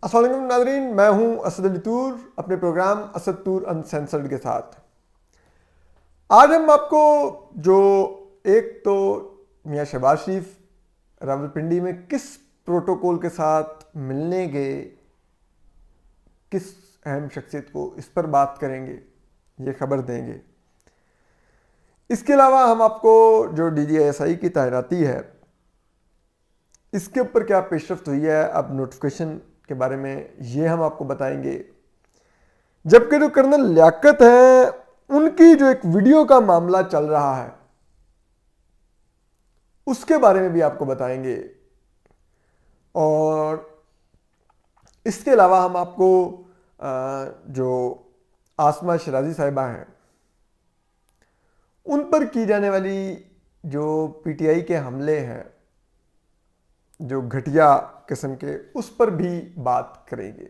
अस्सलाम वालेकुम नाज़रीन, मैं हूं असद अली तूर अपने प्रोग्राम असद तूर अनसेंसर्ड के साथ। आज हम आपको जो एक तो मियाँ शहबाज शरीफ रावलपिंडी में किस प्रोटोकॉल के साथ मिलने गए, किस अहम शख्सियत को, इस पर बात करेंगे, ये खबर देंगे। इसके अलावा हम आपको जो DGISI की तैनाती है इसके ऊपर क्या पेशरफ्त हुई है, अब नोटिफिकेशन के बारे में ये हम आपको बताएंगे। जबकि जो कर्नल लियाकत है उनकी जो एक वीडियो का मामला चल रहा है उसके बारे में भी आपको बताएंगे। और इसके अलावा हम आपको जो आसमा शराजी साहिबा हैं उन पर की जाने वाली जो PTI के हमले हैं, जो घटिया किस्म के, उस पर भी बात करेंगे।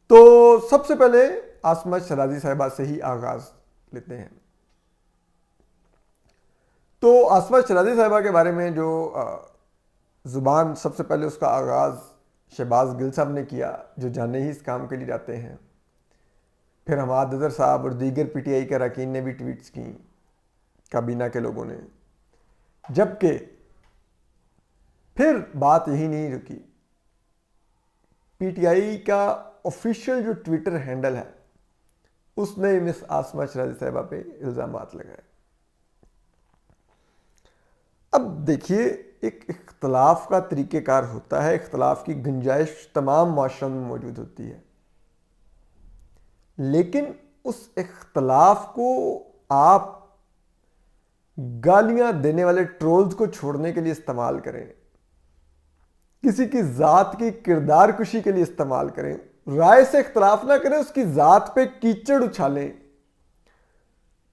तो सबसे पहले आसमा शराजी साहिबा से ही आगाज लेते हैं। तो आसमा शराजी साहिबा के बारे में जो जुबान सबसे पहले उसका आगाज शहबाज गिल साहब ने किया, जो जाने ही इस काम के लिए जाते हैं। फिर हमाद अजहर साहब और दीगर PTI के अरकान ने भी ट्वीट्स की, काबीना के लोगों ने। जबकि फिर बात यही नहीं रुकी, PTI का ऑफिशियल जो ट्विटर हैंडल है उसने मिस आसमा शराजी साहिबा पे इल्जामात लगाए। अब देखिए, एक इख्तलाफ का तरीक़ेकार होता है, इख्तलाफ की गुंजाइश तमाम माशरों में मौजूद होती है, लेकिन उस इख्तलाफ को आप गालियां देने वाले ट्रोल्स को छोड़ने के लिए इस्तेमाल करें, किसी की ज़ात की किरदार कुशी के लिए इस्तेमाल करें, राय से इख्तलाफ ना करें, उसकी ज़ात पे कीचड़ उछालें,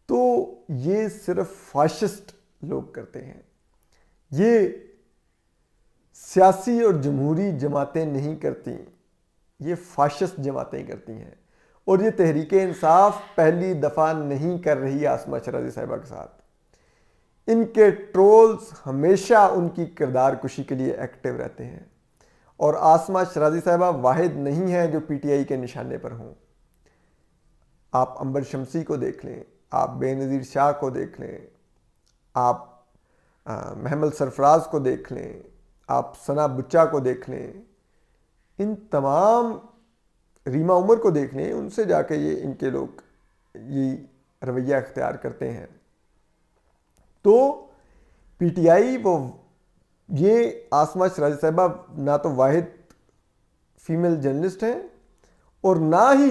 तो ये सिर्फ फाशिस्ट लोग करते हैं। ये सियासी और जमहूरी जमातें नहीं करती, ये फाशिस्ट जमातें करती हैं। और ये तहरीक इंसाफ पहली दफ़ा नहीं कर रही आसमा शराजी साहिबा के साथ। इनके ट्रोल्स हमेशा उनकी किरदार कुशी के लिए एक्टिव रहते हैं। और आसमा शराजी साहिबा वाहिद नहीं है जो PTI के निशाने पर हों। आप अंबर शमसी को देख लें, आप बेनज़ीर शाह को देख लें, आप महमद सरफराज को देख लें, आप सना बुच्चा को देख लें, इन तमाम, रीमा उमर को देख लें, उनसे जाके ये इनके लोग ये रवैया अख्तियार करते हैं। तो PTI वो ये आसमा शराजी साहिबा ना तो वाहिद फीमेल जर्नलिस्ट हैं और ना ही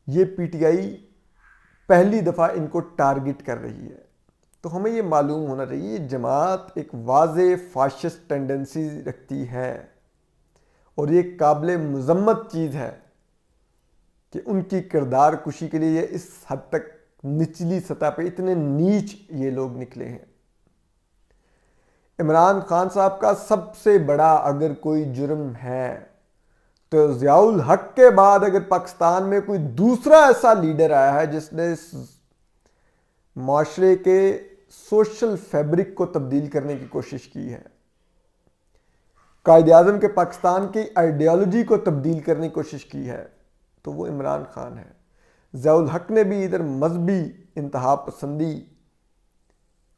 ये PTI पहली दफ़ा इनको टारगेट कर रही है। तो हमें ये मालूम होना चाहिए ये जमात एक वाज़े फाशिस्ट टेंडेंसी रखती है और ये काबिल मुज़म्मत चीज़ है कि उनकी किरदार कुशी के लिए ये इस हद तक निचली सतह पे इतने नीच ये लोग निकले हैं। इमरान खान साहब का सबसे बड़ा अगर कोई जुर्म है तो ज़ियाउल हक के बाद अगर पाकिस्तान में कोई दूसरा ऐसा लीडर आया है जिसने इस माशरे के सोशल फैब्रिक को तब्दील करने की कोशिश की है, कायद आज़म के पाकिस्तान की आइडियोलॉजी को तब्दील करने की कोशिश की है, तो वो इमरान खान है। ज़ियाउल हक ने भी इधर मजहबी इंतहा पसंदी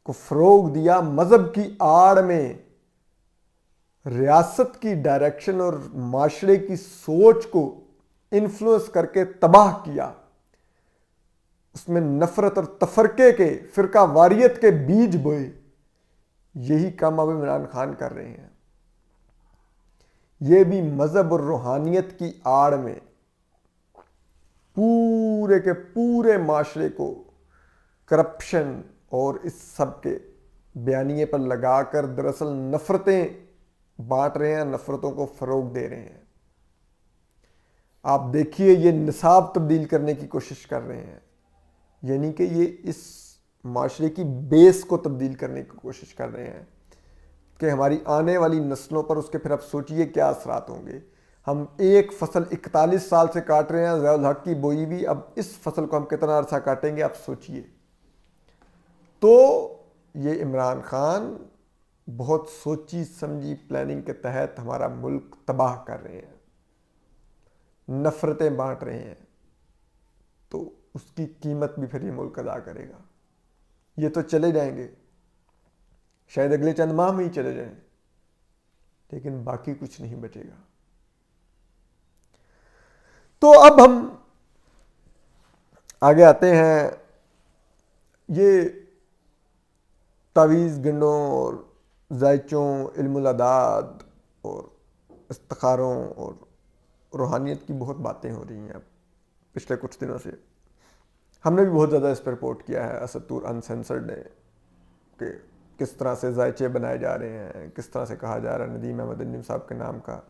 को फ़रोग दिया, मज़हब की आड़ में रियासत की डायरेक्शन और माशरे की सोच को इन्फ्लुएंस करके तबाह किया, उसमें नफरत और तफरके के, फ़िरका वारियत के बीज बोए। यही काम अब इमरान खान कर रहे हैं। ये भी मज़हब और रूहानियत की आड़ में पूरे के पूरे माशरे को करप्शन और इस सब के बयानिए पर लगाकर दरअसल नफ़रतें बांट रहे हैं, नफ़रतों को फ़रोग दे रहे हैं। आप देखिए, ये निसाब तब्दील करने की कोशिश कर रहे हैं, यानी कि ये इस माशरे की बेस को तब्दील करने की कोशिश कर रहे हैं कि हमारी आने वाली नस्लों पर उसके फिर आप सोचिए क्या असरात होंगे। हम एक फसल 41 साल से काट रहे हैं, ज़ियाउल हक की बोई भी, अब इस फसल को हम कितना अरसा काटेंगे, आप सोचिए। तो ये इमरान खान बहुत सोची समझी प्लानिंग के तहत हमारा मुल्क तबाह कर रहे हैं, नफरतें बांट रहे हैं, तो उसकी कीमत भी फिर ये मुल्क अदा करेगा। ये तो चले जाएंगे, शायद अगले चंद माह में ही चले जाएं, लेकिन बाकी कुछ नहीं बचेगा। तो अब हम आगे आते हैं। ये तावीज़ गंडों और जायचों, इल्मुल अदाद और इस्तिखारों और रूहानियत की बहुत बातें हो रही हैं अब पिछले कुछ दिनों से। हमने भी बहुत ज़्यादा इस पर रिपोर्ट किया है असतूर अनसेंसर्ड ने, कि किस तरह से जायचे बनाए जा रहे हैं, किस तरह से कहा जा रहा है नदीम अहमद अन्नीम साहब के नाम का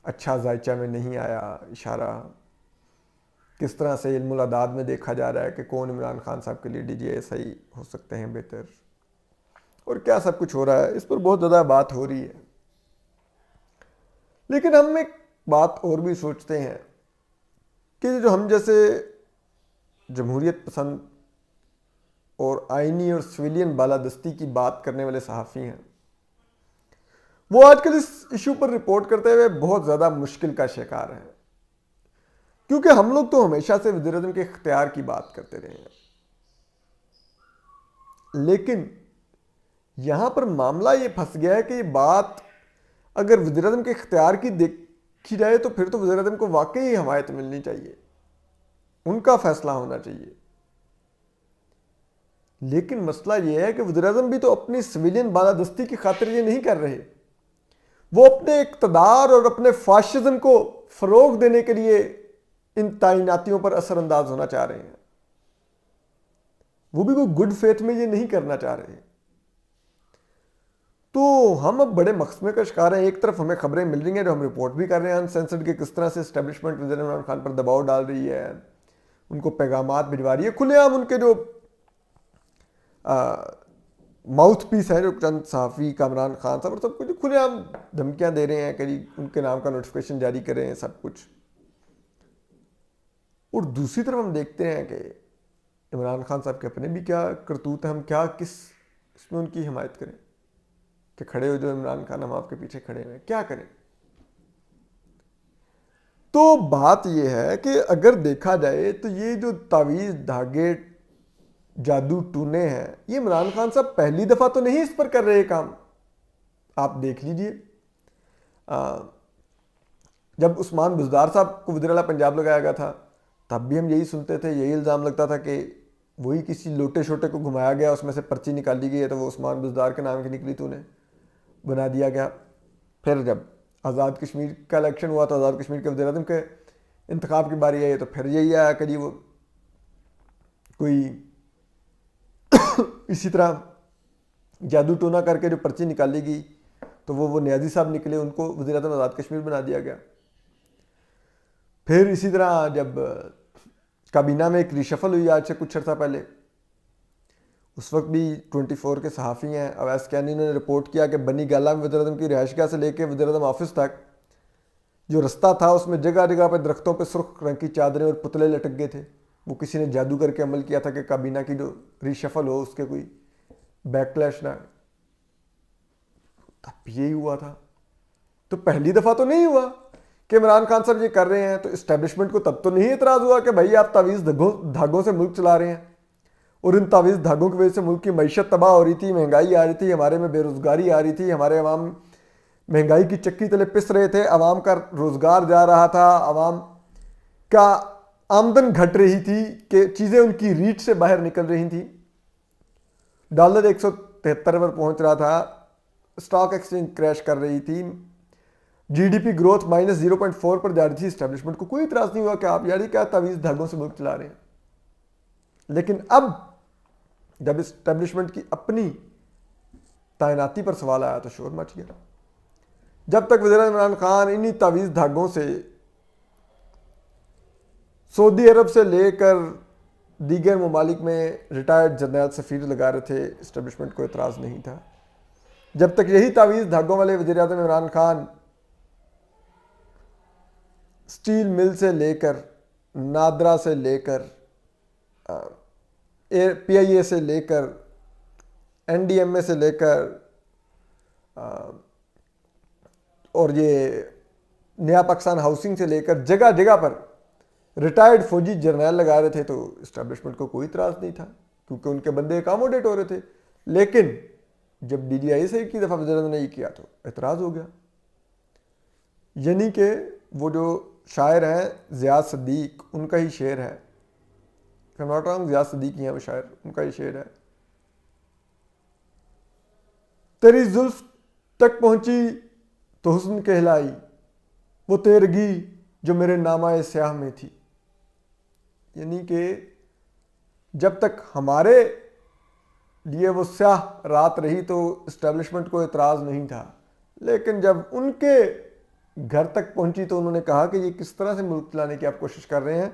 अच्छा जायचा में नहीं आया इशारा, किस तरह से इल्मुल अदाद में देखा जा रहा है कि कौन इमरान खान साहब के लिए DGSI हो सकते हैं बेहतर, और क्या सब कुछ हो रहा है। इस पर बहुत ज़्यादा बात हो रही है, लेकिन हम एक बात और भी सोचते हैं कि जो हम जैसे जमहूरियत पसंद और आइनी और सिविलियन बालादस्ती की बात करने वाले सहाफ़ी हैं, वो आजकल इस इशू पर रिपोर्ट करते हुए बहुत ज़्यादा मुश्किल का शिकार हैं, क्योंकि हम लोग तो हमेशा से वज़ीर-ए-आज़म के इख्तियार की बात करते रहे हैं, लेकिन यहां पर मामला ये फंस गया है कि ये बात अगर वज़ीर-ए-आज़म के इख्तियार की देखी जाए तो फिर तो वज़ीर-ए-आज़म को वाकई हमायत मिलनी चाहिए, उनका फैसला होना चाहिए। लेकिन मसला ये है कि वज़ीर-ए-आज़म भी तो अपनी सिविलियन बालादस्ती की खातिर ये नहीं कर रहे, वो अपने इक़्तिदार और अपने फाशिज़म को फ़रोग़ देने के लिए इन तैनातियों पर असरअंदाज होना चाह रहे हैं। वो भी कोई गुड फेथ में ये नहीं करना चाह रहे। तो हम अब बड़े मकसमे का शिकार हैं। एक तरफ हमें खबरें मिल रही हैं जो हम रिपोर्ट भी कर रहे हैं अनसेंसर्ड के, किस तरह से एस्टेब्लिशमेंट वज़ीर इमरान खान पर दबाव डाल रही है, उनको पैगामात भिजवा रही है, खुलेआम उनके जो माउथ पीस है जो चंद सहाफ़ी कामरान खान साहब और सब कुछ खुलेआम धमकियां दे रहे हैं कि उनके नाम का नोटिफिकेशन जारी करें सब कुछ। और दूसरी तरफ हम देखते हैं कि इमरान खान साहब के अपने भी क्या करतूत है, हम क्या किस इसमें उनकी हिमायत करें कि खड़े हो जो इमरान खान हम आपके पीछे खड़े हुए, क्या करें। तो बात यह है कि अगर देखा जाए तो ये जो तावीज़ धागे जादू टूने हैं, ये इमरान खान साहब पहली दफ़ा तो नहीं इस पर कर रहे काम। आप देख लीजिए, जब उस्मान बुज़दार साहब को वज़ीर आला पंजाब लगाया गया था तब भी हम यही सुनते थे, यही इल्ज़ाम लगता था कि वही किसी लोटे छोटे को घुमाया गया, उसमें से पर्ची निकाली गई है तो वो उस्मान बुज़दार के नाम की निकली तो उन्हें बना दिया गया। फिर जब आज़ाद कश्मीर का इलेक्शन हुआ तो आज़ाद कश्मीर के वज़ीर आज़म के इंतखाब की बारी आई तो फिर यही आया कि वो कोई इसी तरह जादू टोना करके जो पर्ची निकाली गई तो वो न्याजी साहब निकले, उनको वज़ीर आज़म आज़ाद कश्मीर बना दिया गया। फिर इसी तरह जब काबीना में एक रिशफल हुई आज से कुछ अर्सा पहले, उस वक्त भी 24 के सहाफ़ी हैं अवैस कैनी ने रिपोर्ट किया कि बनी गाला में वज़ीर आज़म की रिहाइशगाह से लेकर वज़ीर आज़म ऑफिस तक जो रास्ता था उसमें जगह जगह पर दरख्तों पर सुर्ख रंग की चादरें और पुतले लटक गए थे। वो किसी ने जादू करके अमल किया था कि काबीना की जो रिशफल हो उसके कोई बैकलैश ना। तब यही हुआ था, तो पहली दफ़ा तो नहीं हुआ कि इमरान खान साहब ये कर रहे हैं। तो इस्टेब्लिशमेंट को तब तो नहीं एतराज़ हुआ कि भाई आप तावीज़ धागों से मुल्क चला रहे हैं, और इन तावीज़ धागों की वजह से मुल्क की मईशत तबाह हो रही थी, महंगाई आ रही थी, हमारे में बेरोज़गारी आ रही थी, हमारे अवाम महंगाई की चक्की तले पिस रहे थे, अवाम का रोज़गार जा रहा था, अवाम का आमदन घट रही थी कि चीज़ें उनकी रीच से बाहर निकल रही थी, डॉलर 173 पर पहुंच रहा था, स्टॉक एक्सचेंज क्रैश कर रही थी, GDP ग्रोथ -0.4 पर जा रही थी। इस्टेब्लिशमेंट को कोई इतराज़ नहीं हुआ कि आप यार क्या तावीज़ धागों से मुल्क चला रहे हैं। लेकिन अब जब इस्टेब्लिशमेंट की अपनी तैनाती पर सवाल आया तो शोर मच गया। जब तक वज़ीर इमरान खान इन्हीं तावीज़ धागों से सऊदी अरब से लेकर दीगर ममालिक में रिटायर्ड जर्नल सफ़ीर लगा रहे थे, इस्टेब्लिशमेंट को इतराज़ नहीं था। जब तक यही तावीज़ धागों वाले वज़ीर आज़म इमरान खान स्टील मिल से लेकर, नादरा से लेकर, PIA से लेकर, NDMA से लेकर, और ये नया पाकिस्तान हाउसिंग से लेकर जगह जगह पर रिटायर्ड फौजी जर्नैल लगा रहे थे, तो इस्टेब्लिशमेंट को कोई इतराज़ नहीं था क्योंकि उनके बंदे अकामोडेट हो रहे थे। लेकिन जब DGI से एक ही दफ़ा वज़ीर ने ये किया तो एतराज़ हो गया। यानी कि वो जो शायर हैं ज़ियाद सदीक, उनका ही शेर है, नॉट रॉन्ग, ज़ियाद सदीक ही हैं वो शायर, उनका ही शेर है, तेरी जुल्फ तक पहुंची तो हुस्न कहलाई, वो तेरगी जो मेरे नामाए स्याह में थी। यानी कि जब तक हमारे लिए वो स्याह रात रही तो इस्टेब्लिशमेंट को एतराज़ नहीं था, लेकिन जब उनके घर तक पहुंची तो उन्होंने कहा कि ये किस तरह से मुल्क चलाने की आप कोशिश कर रहे हैं।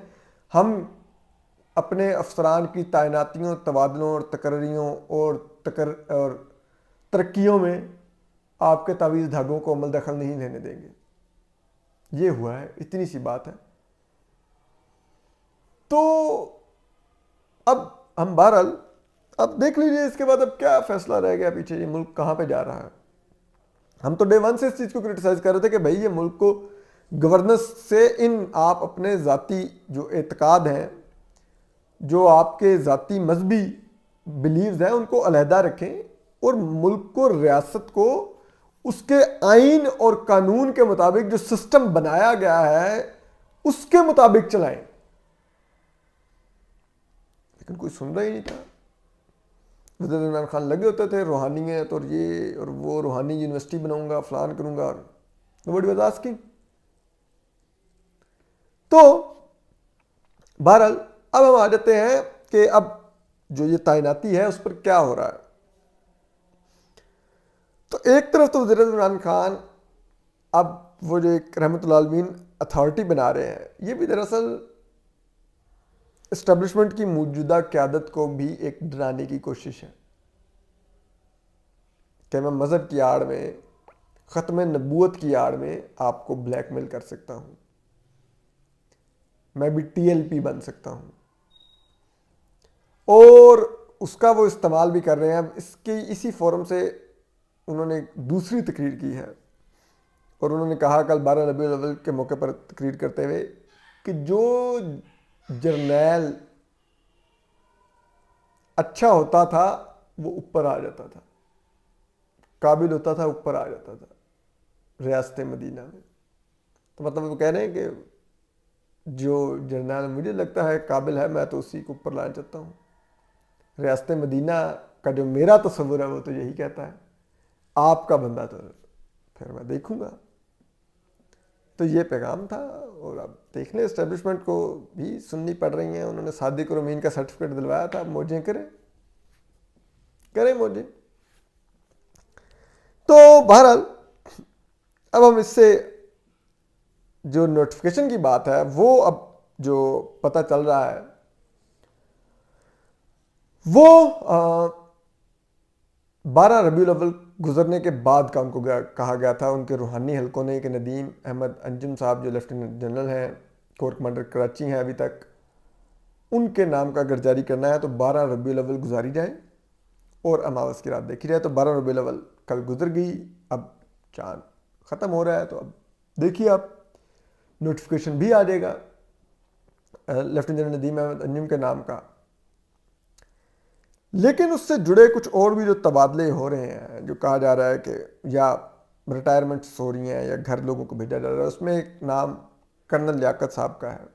हम अपने अफसरान की तैनातियों, तबादलों और तकर्रियों और तरक्कियों में आपके तावीज़ धागों को अमल दखल नहीं लेने देंगे। ये हुआ है, इतनी सी बात है। तो अब हम बहरहाल अब देख लीजिए इसके बाद अब क्या फैसला रह गया पीछे, ये मुल्क कहाँ पे जा रहा है। हम तो डे वन से इस चीज़ को क्रिटिसाइज कर रहे थे कि भाई ये मुल्क को गवर्नेंस से आप अपने ज़ाती जो एतकाद हैं, जो आपके ज़ाती मजहबी बिलीव्स हैं, उनको अलहदा रखें और मुल्क को, रियासत को उसके आइन और कानून के मुताबिक जो सिस्टम बनाया गया है उसके मुताबिक चलाएं। लेकिन कोई सुन रहा ही नहीं था। वज़ीर इमरान खान लगे होते थे रूहानियत और ये और वो, रूहानी यूनिवर्सिटी बनाऊंगा, फलान करूंगा, नोबडी वाज आस्किंग। तो बहरहाल अब हम आ जाते हैं कि अब जो ये तैनाती है उस पर क्या हो रहा है। तो एक तरफ तो वज़ीर इमरान खान अब वो जो एक रहमतुल्लाह अलमीन अथॉरिटी बना रहे हैं, ये भी दरअसल इस्टेब्लिशमेंट की मौजूदा क़यादत को भी एक डराने की कोशिश है कि मैं मज़हब की आड़ में, ख़त्म नबूवत की आड़ में आपको ब्लैकमेल कर सकता हूँ, मैं भी TLP बन सकता हूँ। और उसका वो इस्तेमाल भी कर रहे हैं। अब इसके इसी फोरम से उन्होंने दूसरी तकरीर की है और उन्होंने कहा कल 12 रबीउल अव्वल के मौके पर तकरीर करते हुए कि जो जर्नैल अच्छा होता था वो ऊपर आ जाता था, काबिल होता था ऊपर आ जाता था रियासत मदीना में। तो मतलब वो कह रहे हैं कि जो जर्नैल मुझे लगता है काबिल है, मैं तो उसी को ऊपर लाना चाहता हूँ। रियासत मदीना का जो मेरा तस्वुर है वो तो यही कहता है, आपका बंदा तो फिर मैं देखूंगा। तो ये पैगाम था। और अब देख लें, इस्टेब्लिशमेंट को भी सुननी पड़ रही हैं। उन्होंने सादिक और अमीन का सर्टिफिकेट दिलवाया था, मौजें करें मौजें। तो बहरहाल अब हम इससे जो नोटिफिकेशन की बात है वो अब जो पता चल रहा है वो 12 रबीउल अव्वल गुजरने के बाद का उनको कहा गया था। उनके रूहानी हलकों ने कि नदीम अहमद अंजुम साहब जो लेफ्टिनेंट जनरल हैं, कोर कमांडर कराची हैं अभी तक, उनके नाम का अगर जारी करना है तो 12 रबीउल अव्वल गुजारी जाए और अमावस की रात देखी जाए। तो 12 रबीउल अव्वल कल गुजर गई, अब चांद ख़त्म हो रहा है। तो अब देखिए आप नोटिफिकेशन भी आ जाएगा लेफ्टिनेंट जनरल नदीम अहमद अंजुम के नाम का। लेकिन उससे जुड़े कुछ और भी जो तबादले हो रहे हैं, जो कहा जा रहा है कि या रिटायरमेंट्स हो रही हैं या घर लोगों को भेजा जा रहा है, उसमें एक नाम कर्नल लियाकत साहब का है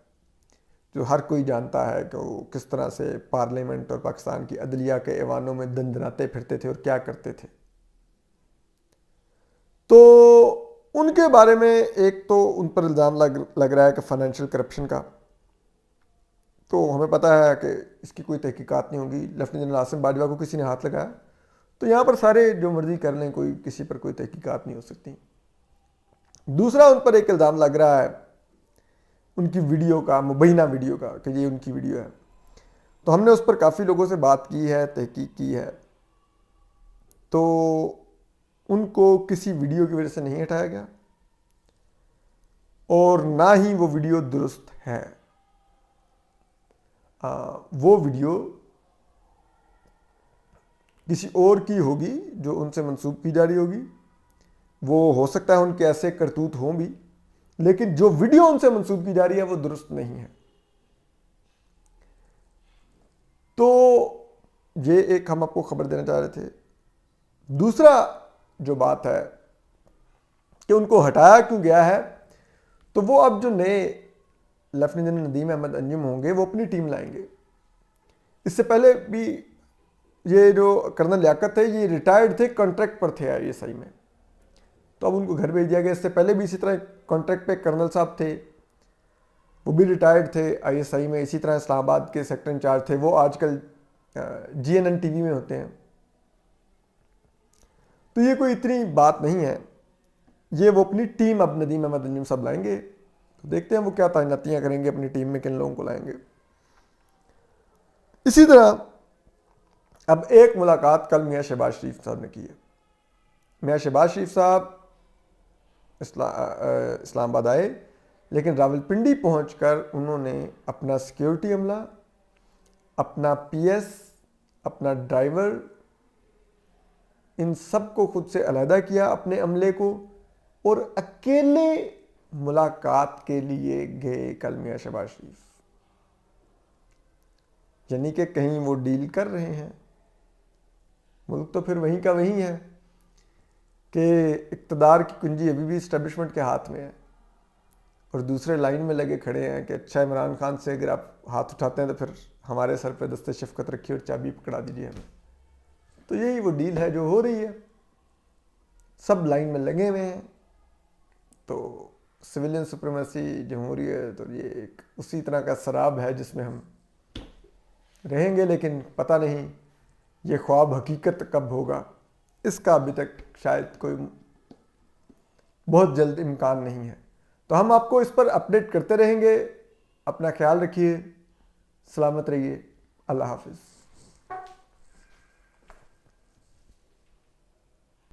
जो हर कोई जानता है कि वो किस तरह से पार्लियामेंट और पाकिस्तान की अदलिया के ऐवानों में दंदनाते फिरते थे और क्या करते थे। तो उनके बारे में एक तो उन पर इल्ज़ाम लग रहा है कि फाइनेंशियल करप्शन का। तो हमें पता है कि इसकी कोई तहकीकात नहीं होगी। लेफ्टिनेंट जनरल आसिम बाजवा को किसी ने हाथ लगाया तो यहाँ पर सारे जो मर्जी कर लें, कोई किसी पर कोई तहकीकात नहीं हो सकती। दूसरा, उन पर एक इल्ज़ाम लग रहा है उनकी वीडियो का, मुबैना वीडियो का, कि ये उनकी वीडियो है। तो हमने उस पर काफ़ी लोगों से बात की है, तहकीक की है, तो उनको किसी वीडियो की वजह से नहीं हटाया गया और ना ही वो वीडियो दुरुस्त है। वो वीडियो किसी और की होगी जो उनसे मंसूब की जा रही होगी वो हो सकता है उनके ऐसे करतूत हों भी, लेकिन जो वीडियो उनसे मंसूब की जा रही है वो दुरुस्त नहीं है। तो ये एक हम आपको खबर देना चाह रहे थे। दूसरा जो बात है कि उनको हटाया क्यों गया है, तो वो अब जो नए लेफ्टिनेंट जनरल नदीम अहमद अंजुम होंगे वो अपनी टीम लाएंगे। इससे पहले भी ये जो कर्नल लियाकत थे ये रिटायर्ड थे, कॉन्ट्रैक्ट पर थे आईएसआई में, तो अब उनको घर भेज दिया गया। इससे पहले भी इसी तरह कॉन्ट्रैक्ट पे कर्नल साहब थे, वो भी रिटायर्ड थे आईएसआई में। इसी तरह इस्लामाबाद के सेक्टर इंचार्ज थे, वो आजकल जीएनएन टीवी में होते हैं। तो ये कोई इतनी बात नहीं है। ये वो अपनी टीम अब नदीम अहमद अंजुम साहब लाएंगे, तो देखते हैं वो क्या तैनातियां करेंगे अपनी टीम में, किन लोगों को लाएंगे। इसी तरह अब एक मुलाकात कल मियाँ शहबाज शरीफ साहब ने की है। मियाँ शहबाज शरीफ साहब इस्लामाबाद आए, लेकिन रावलपिंडी पहुंचकर उन्होंने अपना सिक्योरिटी अमला, अपना पीएस, अपना ड्राइवर, इन सब को खुद से अलहदा किया अपने अमले को, और अकेले मुलाकात के लिए गए कल मियाँ शहबाज शरीफ। यानी कि कहीं वो डील कर रहे हैं। मुल्क तो फिर वहीं का वहीं है कि इक़्तिदार की कुंजी अभी भी इस्टेब्लिशमेंट के हाथ में है, और दूसरे लाइन में लगे खड़े हैं कि अच्छा इमरान खान से अगर आप हाथ उठाते हैं तो फिर हमारे सर पे दस्ते शफ़क़त रखिए और चाबी पकड़ा दीजिए हमें। तो यही वो डील है जो हो रही है, सब लाइन में लगे हुए हैं। तो सिविलियन सुप्रीमेसी, जमहूरियत, और ये एक उसी तरह का शराब है जिसमें हम रहेंगे, लेकिन पता नहीं ये ख्वाब हकीकत कब होगा, इसका अभी तक शायद कोई बहुत जल्द इम्कान नहीं है। तो हम आपको इस पर अपडेट करते रहेंगे। अपना ख्याल रखिए, सलामत रहिए, अल्लाह हाफिज़।